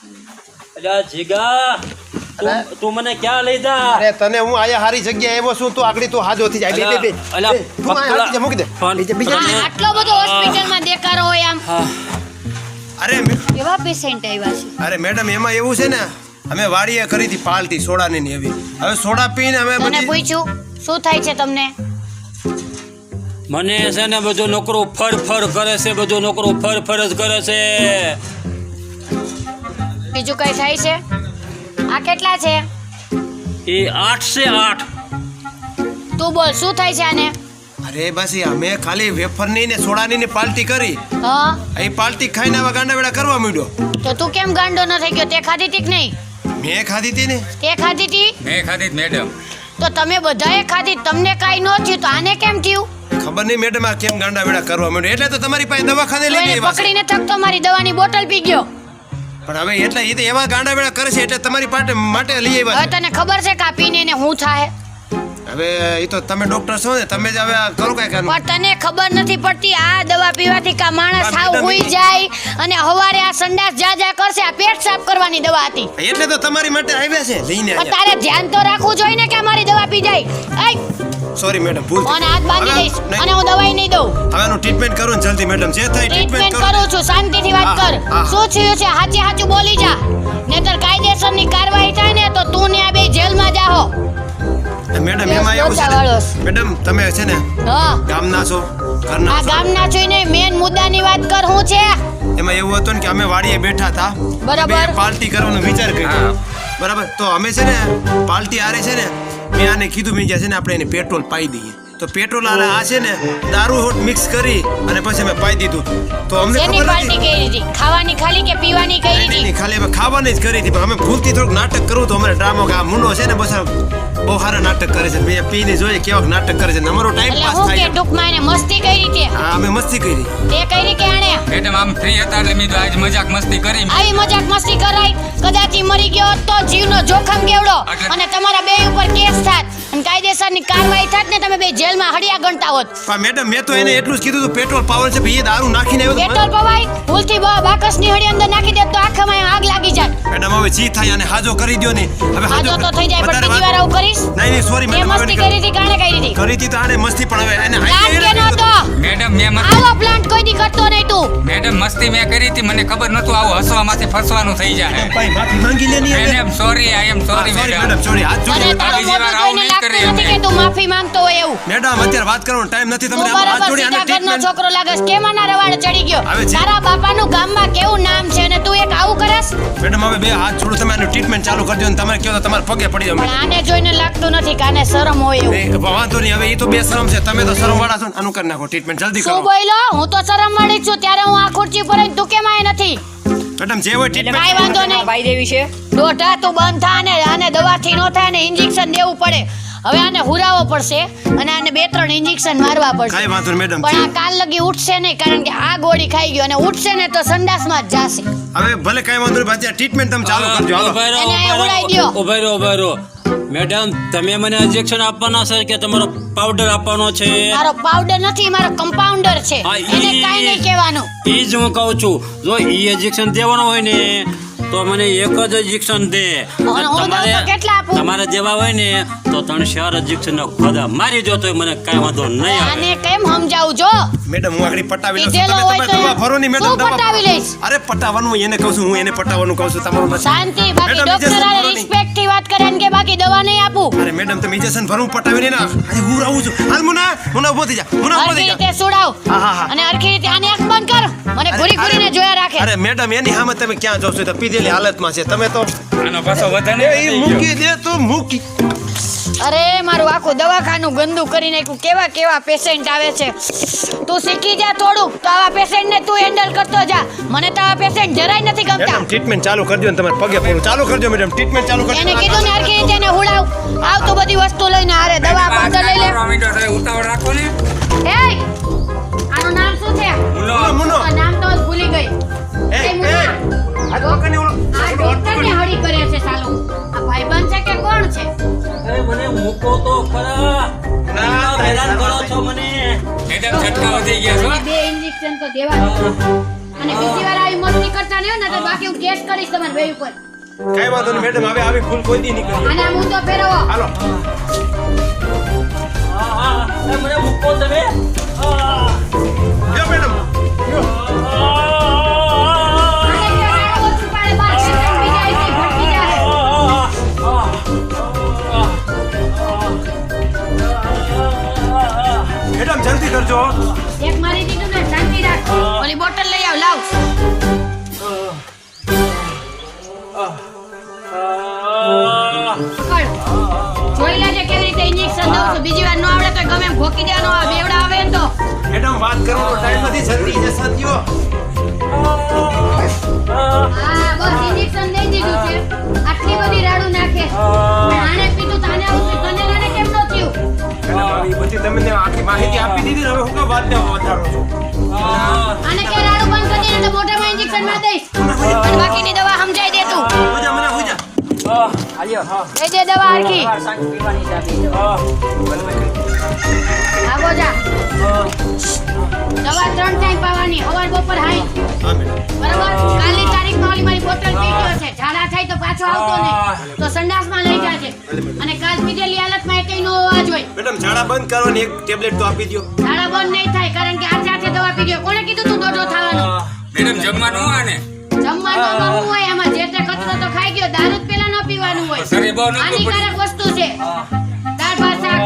અલ્યા જીગા તું મને ક્યાં લઈ જા? અરે તને હું આયા હારી જગ્યાએ આવ્યો છું, તું આગળી તું હાજો થઈ જાય. બે તું આ હાથી જા, મૂકી દે. બીજા આટલો બધો હોસ્પિટલમાં દેખાડો હોય આમ. અરે કેવા પેશન્ટ આવ્યા છે? અરે મેડમ એમાં એવું છે ને, અમે વાડીએ કરી હતી પાલટી સોડાની ને એવી. હવે સોડા પીને અમે તને પૂછ્યું શું થાય છે તમને? મને છે ને બધું નોકરો ફર કરે છે, બધું નોકરો ફર જ કરે છે. બીજું કઈ થાય છે? આ કેટલા છે? એ 8 છે 8. તું બોલ શું થાય છે આને? અરે બસ અમે ખાલી વેફરની ને સોડાની ને પાલટી કરી. હા એ પાલટી ખાઈને આવા ગાંડા વેડા કરવા માંડ્યો. તો તું કેમ ગાંડો ન થઈ ગયો? તે ખાધી હતી કે નહીં? મેં ખાધી હતી ને. તે ખાધી હતી? મેં ખાધી મેડમ. તો તમે બધાએ ખાધી, તમને કાઈ ન થયું તો આને કેમ થયું? ખબર નહીં મેડમ આ કેમ ગાંડા વેડા કરવા માંડ્યો. એટલે તો તમારી પાસે દવાખાને લઈ એને આવ્યા છે. પકડીને થકતો મારી દવાની બોટલ પી ગયો. પણ હવે એટલે એ તો એવા ગાંડા વેડા કરે છે એટલે તમારી માટે લઈ આવ્યા હવે તને ખબર છે કે આ પીને એને હું થાય? છે. હવે એ તો તમે ડોક્ટર છો ને, તમે જ હવે આ કરો કઈ કામ. પણ તને ખબર નથી પડતી આ દવા પીવાથી કા માણસ પણ હાવ madam, હુઈ જાય અને હવારે આ સંડાસ જા કરશે. આ પેટ સાફ કરવાની દવા હતી. એટલે તો તમારી માટે આવ્યા છે લઈને પણ તારે ધ્યાન તો રાખવું જોઈએ ને કે મારી દવા પી જાય. આય સોરી મેડમ ભૂલ અને હાથ બાંધી હવે દઈશ નહીં. અને હું દવાઈ નહીં દઉં. હવે એનું ટ્રીટમેન્ટ કરો ને જલ્દી મેડમ, જે થાય ટ્રીટમેન્ટ કરું છું, શાંતિથી વાત કર. હા. શું થયું છે સાચું બોલી જા, નહીતર કાયદેસરની કાર્યવાહી થાય ને તો તું ને આ બે જેલમાં જાહો. મેડમ એમાં એવું છે વાળોસ. ને મેડમ તમે છે ને હા ગામના છો, આ ઘરના છો. ગામના જોઈને મેન મુદ્દાની વાત કર. હું છે એમાં એવું હતું ને કે અમે વાડીએ બેઠા હતા, બરાબર. બે પાર્ટી કરવાનો વિચાર કર્યો. બરાબર, તો અમે છે ને પાર્ટી આરે છે ને મેં આને કીધું મેં છે ને આપણે એને પેટ્રોલ પાઈ દઈએ. તો પેટ્રોલ આ છે ને દારૂ હોટ મિક્સ કરી અને પછી અમે પાઈ દીધું. તો અમને શેની ખબર પાર્ટી નથી કરી હતી? ખાવાની ખાલી કે પીવાની કરી હતી? નહીં, ખાલી અમે ખાવાની જ કરી હતી, પણ અમે ભૂલથી થોડુંક નાટક કરવું તો અમારે ડ્રામો કે આ મુન્નો છે ને બસ આ બહુ સારા નાટક કરે છે. મેં પીને જોઈએ કેવાક નાટક કરે છે ને અમારો ટાઈમ એટલે પાસ હું કે થાય. ટૂંકમાં એને મસ્તી કરી હતી? હા અમે મસ્તી કરી. તે કરી કે આણે? મેડમ આમ ફ્રી હતા એટલે મેં આજ મજાક મસ્તી કરી. આવી મજાક મસ્તી કરાય? કદાચ ઈ મરી ગયો હોત તો જીવનો જોખમ કેવડો અને તમારા બે ઉપર કેસ થાત અને કાયદેસરની કાર્યવાહી થાત ને તમે બે જેલમાં હડિયા ગણતા હોત. પણ મેડમ મેં તો એને એટલું જ કીધું હતું પેટ્રોલ પાવર છે ભાઈ, એ દારૂ નાખીને આવ્યો તો પેટ્રોલ પવાય ભૂલથી બાકસની હળી અંદર નાખી દે તો આખામાં આગ લાગી જાય. મેડમ હવે જી થાય અને હાજો કરી દ્યો ને. હવે હાજો તો થઈ જાય પણ બીજી વાર આવું કરીશ? નહીં સોરી એ મેડમ, મસ્તી કરી હતી કાણે કરી હતી? કરી હતી તો આને મસ્તી પણ હવે એને પ્લાન કેનો હતો? મેડમ મેં આવો પ્લાન્ટ કોઈ દી કરતો નહીં તું. મેડમ મસ્તી મેં કરી હતી, મને ખબર નતું આવું હસવામાંથી ફસવાનું થઈ જાય. ભાઈ માફી માંગી લેની હવે. Madam sorry, I am sorry sorry madam. Madam, sorry હાથ મને જોડી. તારું બીજી વાર મોઢું આવું જોઈને નહીં લાગતું કરીએ નથી કે તું માફી માંગતો હોય એવું. મેડમ અત્યારે વાત કરવાનો ટાઈમ નથી, તું તમને આમ હાથ બરાબર જોડી આને સીધા ઘરનો ટ્રીટમેન્ટ. છોકરો લાગસ. કેમાના રવાડે ચડી ગયો? હવે છે. તારા બાપાનું ગામમાં કેવું નામ છે અને તું એક આવું કરસ? મેડમ હવે બે હાથ છોડો, તમે આનું ટ્રીટમેન્ટ ચાલુ કરી દો ને તમે કહો તો તમારા પગે પડી જાવ. પણ આને જોઈને લાગતું નથી કે આને શરમ હોય એવું. એ વાંધો નહીં, હવે એ તો બે શરમ છે, તમે તો શરમ વાળા છો ને. આનું કરી નાખો ટ્રીટમેન્ટ જલ્દી શું કરો. બોલ્યો? હું તો શરમ વાળી છું ત્યારે હું આ ખુરશી પર તું કેમ આય નથી? મેડમ જે હોય ટ્રીટમેન્ટ કાંઈ વાંધો નહીં. ભાઈ દેવી છે દોઢા તું બંધ થા ને આને દવાથી નો થાય ને ઇન્જેક્શન દેવું પડે. હવે આને હુરાવો પડશે અને આને 2-3 ઇન્જેક્શન મારવા પડશે. કાંઈ વાંધો નહીં મેડમ. પણ આ કાલ લગી ઉઠશે નહીં કારણ કે આ ગોળી ખાઈ ગયો અને ઉઠશે ને તો સંડાસમાં જ જાશે. હવે ભલે કાંઈ વાંધો નહીં, બાકી ટ્રીટમેન્ટ તમે ચાલુ કરજો. હાલો. ઉભા એને ઉડાઈ દ્યો. રહો. મેડમ તમે મને ઇન્જેક્શન આપવાના છે કે તમારો પાવડર આપવાનો છે? મારો પાવડર નથી, મારો કમ્પાઉન્ડર છે. હા, એને કાંઈ નહીં કહેવાનું. એ જ હું કહું છું, જો ઈ ઇન્જેક્શન દેવાનો હોય ને તો મને એક જ ઇન્જેક્શન દે. હું દઉં તો કેટલા આપું? તમારે જેવા હોય ને તો 3-4 ઇન્જેક્શન નો ખોદા મારી દો તો મને કાંઈ વાંધો નહીં આવે. આને કેમ સમજાવું જો? મેડમ હું આગળ પટાવી લઉં છું. પીધેલો તમે હોય તો દવા ભરો નહીં મેડમ. તું દવા પટાવી લઈશ. અરે પટાવવાનું એને કહું છું, હું એને પટાવવાનું કહું છું, તમારું નથી. શાંતિ. બાકી મેડમ, ડોક્ટર injection આને ભરો નહીં. રિસ્પેક્ટ થી વાત કરે ને કે બાકી દવા નહીં આપું. અરે મેડમ તમે ઇન્જેક્શન ભરું પટાવી નહીં ને. આજે હું આવું છું. હાલ મુના ઉભો થઈ જા. મુના ઉભો હરખી થઈ જા. રીતે સુડાવ હા, હા, હા. અને હરખી રીતે આને આંખ બંધ કર. મને ઘૂરી ઘૂરીને જોયા રાખે. અરે મેડમ એની સામે તમે ક્યાં જોશો? તો પીધેલી હાલતમાં છે તમે તો. આનો પાછો વધારે એ મૂકી દે તો મૂકી. અરે મારું આખું દવાખાનું ગંદુ કરી નાખ્યું. કેવા કેવા પેશન્ટ આવે છે. તું શીખી જા થોડુંક તો આવા પેશન્ટને તું હેન્ડલ કરતો જા. મને તો આવા પેશન્ટ જરાય નથી ગમતા. મેડમ ટ્રીટમેન્ટ ચાલુ કરજો ને તમારે પગે પડું ચાલુ કરજો મેડમ. ટ્રીટમેન્ટ ચાલુ કરજો. એને કીધું ને હરખી રીતે એને હુડાવ. આવ તો બધી વસ્તુ લઈને હારે દવા પાવડર લઈ લે. ઉતાવળ રાખો ને. એય આનું નામ શું છે? મુનો. આ નામ તો ભૂલી ગઈ. એ મુન્ના. આ પકડને ઓલો. આ ડોક્ટરને હળી કરે છે સાલું. આ ભાઈબંધ છે કે કોણ છે? અરે મને મૂકો તો ખરા. ના, હેરાન કરો છો મને. મેડમ છટકાવ થઈ ગયા છો. મને 2 ઇન્જેક્શન તો દેવા. અને બીજી વાર આવી મસ્તી કરતા નહીં હોય ને તો બાકી હું કેસ કરીશ તમારા બે ઉપર. કઈ વાંધો નહીં મેડમ, હવે આવી ભૂલ કોઈ દી નહીં કરીએ. અને આ મુદ્દો ફેરવો. હાલો. મને મૂકો તમે લ્યો મેડમ, લ્યો. અને કે રાડો ઓછું પાડે બાર પેશન્ટ બીજા અહીંથી ભટકી જાય. મેડમ જલ્દી કરજો. એક મારી દીધું ને શાંતિ રાખ. ઓલી બોટલ લઈ આવ, લાવ. પકડ. જોઈ લેજે કેવી રીતે ઇન્જેક્શન દઉં છું. બીજી વાર ન આવડે તો ગમે એમ ભોકી દેવાનો. આ બેવડા આવે ને તો મેડમ વાત કરવાનો ટાઈમ નથી, જલ્દી ઇન્જેક્શન દ્યો. હા બસ ઇન્જેક્શન દઈ દીધું છે. આટલી બધી રાડું નાખે. પણ આને પીધું તો આને આવું થયું. તને લાને કેમ ન થયું? મેડમ આવી બધી તમને આખી માહિતી આપી દીધી ને, હવે હું કામ વાતને વધારો છો? આને કે રાડું બંધ કરી દે ને તો મોઢામાં ઇન્જેક્શન માર દઈશ. અને બાકીની દવા સમજાઈ દે તું. હુજા મને હુજા. લઈ દે દવા હરખી. આગો જા. દવા 3 ટાઈમ પાવાની, સવાર બપોર હાઈ. હા મેડમ. બરાબર? કાલની તારીખમાં ઓલી મારી બોટલ પી ગયો છે. ઝાડા થાય તો પાછો આવતો નહીં. તો સંડાસમાં લઈ જાજે. અને કાલ પીધેલી હાલતમાં એકેય નો અવાજ હોય. મેડમ ઝાડા બંધ કરવાની એક ટેબ્લેટ તો આપી દ્યો. ઝાડા બંધ નહીં થાય કારણ કે આ સાથે દવા પી ગયો. કોણે કીધું તું દોઢો થવાનો? મેડમ જમવાનું આને જમવાનું ન હોય એમાં જે તે કચરો તો ખાઈ ગયો. દારૂ જ પેલા ન પીવાનું હોય. શરીર બહુ નતું હાનિકારક વસ્તુ છે. દાળ ભાત શાક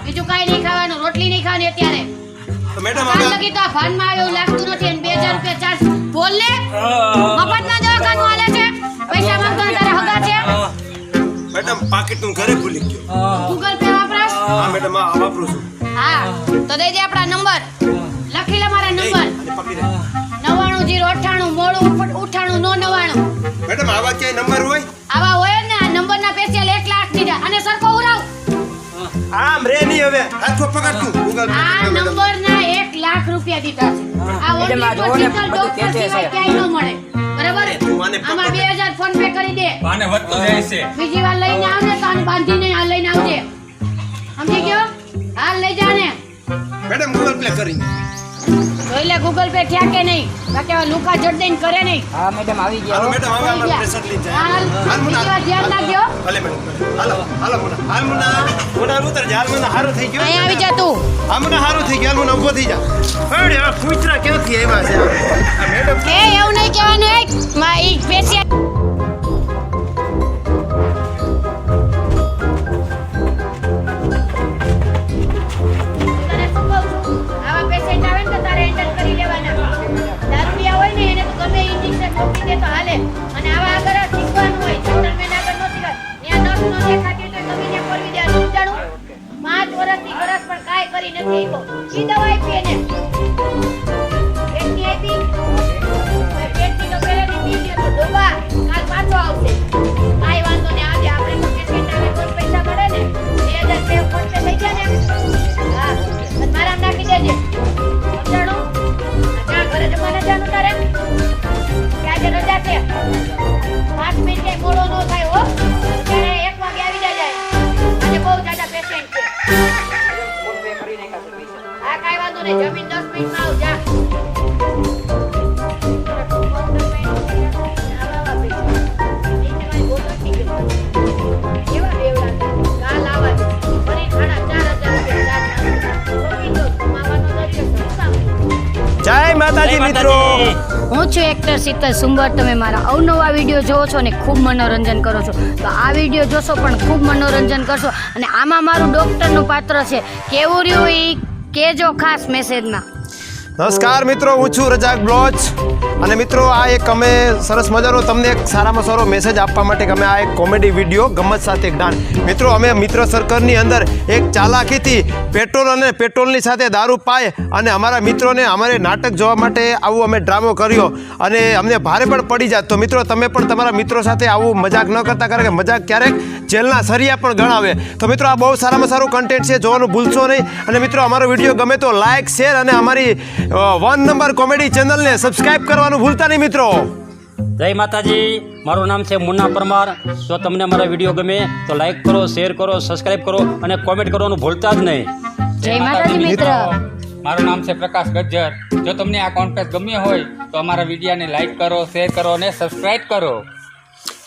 બીજું કાંઈ નહીં ખાવાનું. રોટલી નહીં ખાવાની અત્યારે. તો મેડમ કાલ હવે લગી તો આ ભાનમાં આવે એવું લાગતું નથી. અને 2000 રૂપિયા ચાર્જ બોલ ને. મફતમાં દવાખાનું હાલે છે. પૈસા માંગતો ને તારે હગા છે. મેડમ પાકીટ હું ઘરે ભૂલી ગયો. ગૂગલ પે વાપરાશ? હા મેડમ આ વાપરું છું. હા તો દઈ દે આપણા નંબર. લખી લે મારા નંબર. અને પકડી લે. 99 098 મોડું ઉઠાણું નો 99. મેડમ આવા ક્યાંય નંબર હોય? આવા હોય ને આ નંબરના સ્પેશિયલ 1 લાખ દીધા. અને સરખો ઉરાવ. આમ રે નહીં હવે હાથો પકડ તું ગૂગલ પે આ કરી દે મેડમ. નંબરના 1 લાખ રૂપિયા દીધા છે. આ ઓનલી હોસ્પિટલ ડોક્ટર સિવાય ક્યાંય ન મળે. બરાબર? તું આને પકડ. આમાં 2000 ફોન પે કરી દે. આને વધતું જાય છે બીજી વાર લઈને આવને તો આને બાંધીને આ લઈને આવજે. સમજી ગયો? હાલ લઈ જા ને. મેડમ ગૂગલ પે કરી. જોઈ લે ગૂગલ પે થયા કે નહીં. બાકી હવે લુકા જડ દઈને કરે નહીં. હાલો મેડમ હવે અમારું પ્રેશર લઈ જાય. હાલ બીજી વાર ધ્યાન રાખજો. ભલે મેડમ હાલો હાલો મુના હાલ મુના મુના ઉતર જા. હાલ મુના હારું થઈ ગયું. અહીંયા આવી જા તું. હા મુના હારું થઈ ગયું. હાલ મુના ઊભો થઈ જા. અરે આ કૂતરા ક્યાંથી આવ્યા છે આ મેડમ? એ એવું નહીં કહેવાનું. માં ઈ સ્પેશિયલ આવા પેશન્ટ આવે ને તો તારે હેન્ડલ કરી લેવાના. દારૂડિયા હોય ને એને તો ગમે ઇન્જેક્શન મૂકી દે તો હાલે. અને આવા આગળ શીખવાનું હોય. જનરલ મેન આગળ ન શીખાય. ત્યાં નસ નો દેખાતી હોય તો ગમે ત્યાં કરવી દે. સમજાણું? 5 વર્ષથી ગરસ પણ કાંઈ કરી નથી આપ્યો. ઈ દવા આપી એને. પેટની આપી. હવે પેટની તો પહેલેથી પી લ્યો તો ડોબા. કાલ પાછો આવશે. કાંઈ વાંધો નહીં. આજે આપણે તો પેશન્ટ આવે તો જ પૈસા મળે ને. 2000 ફોન પે થઈ ગયા ને. હા અને મારામાં નાખી દેજે. સમજાણું? જા ઘરે જમવાના જાનું તારે. કે આજે રજા છે. 5 મિનિટ ક્યાંય મોડો ન થાય હો. ત્યારે 1 વાગે આવી જાય. આજે બહુ જાજા પેશન્ટ છે. હા કાંઈ વાંધો નહીં. જમીન 10 મિનિટમાં આવ જા. કેવા બેવડા કાલ આવા ફરી 4,500 જય માતાજી મિત્રો. હું છું એક્ટર શીતલ સુંબર. તમે મારા અવનવા વિડીયો જોવો છો અને ખૂબ મનોરંજન કરો છો. તો આ વિડીયો જોશો પણ ખૂબ મનોરંજન કરશો. અને આમાં મારું ડૉક્ટરનું પાત્ર છે. કેવું રહ્યું એ કહેજો ખાસ મેસેજમાં. નમસ્કાર મિત્રો, હું છું રજાક બ્લોચ. અને મિત્રો આ એક અમે સરસ મજાનો તમને એક સારામાં સારો મેસેજ આપવા માટે કે અમે આ એક કોમેડી વિડીયો ગમત સાથે એક ડાન્સ. મિત્રો અમે મિત્ર સર્કલની અંદર એક ચાલાકીથી પેટ્રોલ અને પેટ્રોલની સાથે દારૂ પાય અને અમારા મિત્રોને અમારે નાટક જોવા માટે આવું અમે ડ્રામો કર્યો અને અમને ભારે પણ પડી જાત. તો મિત્રો તમે પણ તમારા મિત્રો સાથે આવું મજાક ન કરતા, કારણ કે મજાક ક્યારેક જેલના સરિયા પણ ગણાવે. તો મિત્રો આ બહુ સારામાં સારું કન્ટેન્ટ છે, જોવાનું ભૂલશો નહીં. અને મિત્રો અમારો વિડીયો ગમે તો લાઇક શેર અને અમારી 1 નંબર કોમેડી ચેનલને સબસ્ક્રાઇબ કરવાનું ભૂલતા નહીં મિત્રો. જય માતાજી. મારું નામ છે મુન્ના પરમાર. જો તમને મારા વિડીયો ગમે તો લાઈક કરો, શેર કરો, સબસ્ક્રાઇબ કરો અને કોમેન્ટ કરવાનું ભૂલતા જ નહીં. જય માતાજી મિત્ર. મારું નામ છે પ્રકાશ ગજ્જર. જો તમને આ કોન્ટેસ્ટ ગમ્યો હોય તો અમારા વિડીયોને લાઈક કરો, શેર કરો અને સબસ્ક્રાઈબ કરો.